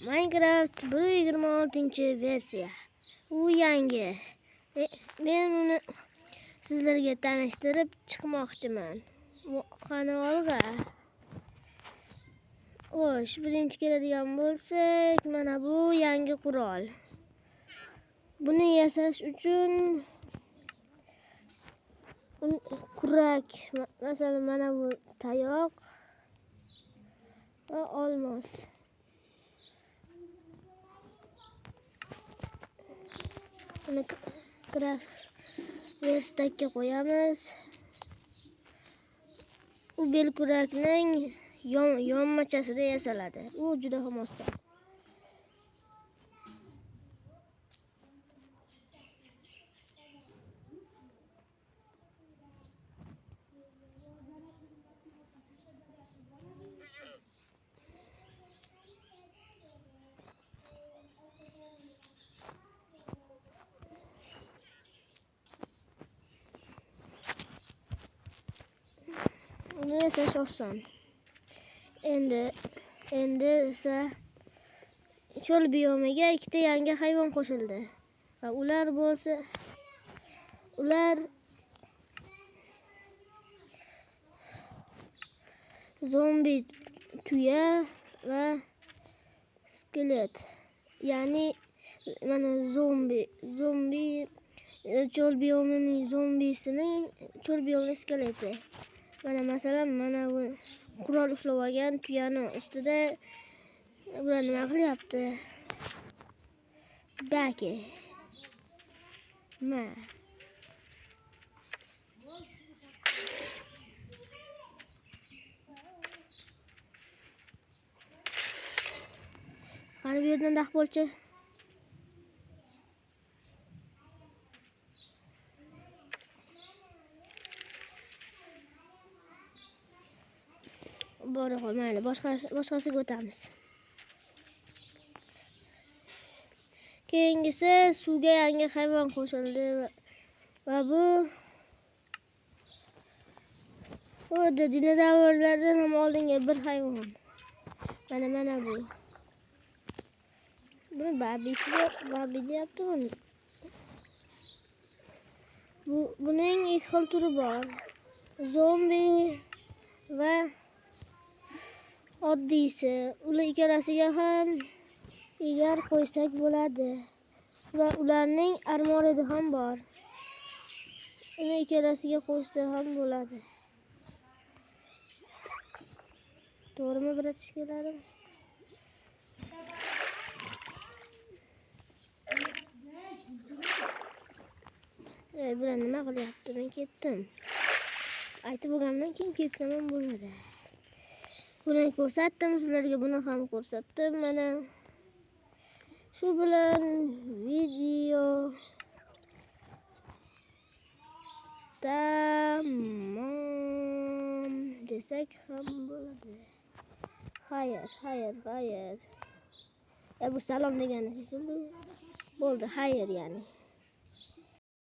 Minecraft 1.26-versiya. U yangi. Men uni sizlarga tanishtirib chiqmoqchiman. Qani olg'a. Xo'sh, birinchi keladigan bo'lsak, mana bu yangi qurol. Buni yasash uchun kurak, masalan mana bu tayoq va olmos. Buni craft verstackga qo'yamiz. U belkurakning yonmachasida yasaladi. U juda ham oson. Uni yasash oson. Endi esa cho'l biomiga ikkita yangi hayvon qo'shildi. Va ular zombi tuya va skelet. Ya'ni mana zombi cho'l biomining zombisining cho'l biomi skeleti. Mana masalan mana bu qurol ushlab olgan tuyani ustida bular nima qilyapti? Baki. Qani bu yerdan daq bo'lchi. Bora qolmaydi. Boshqasiga o'tamiz. Keyingisi suvga yangi hayvon qo'shildi va bu dinozavrlardan ham oldingi bir hayvon. Mana bu. Buni babi deyapti buni. Buning ikki xil turi bor. Zombi va oddiysi. Ular ikkalasiga ham egar qo'ysak bo'ladi. Va ularning armorida ham bor. Uni ikkalasiga qo'shsa ham bo'ladi. To'g'rimi bratishkalarim? Bular nima qilyapti? Men ketdim. Aytib bo'lgandan keyin ketsam ham bo'ladi. Buni ko'rsatdim sizlarga, buni ham ko'rsatdim. Mana shu bilan video tamom desak ham bo'ladi. Xayr. Bu salom degani shekilli. Bo'ldi, xayr yani.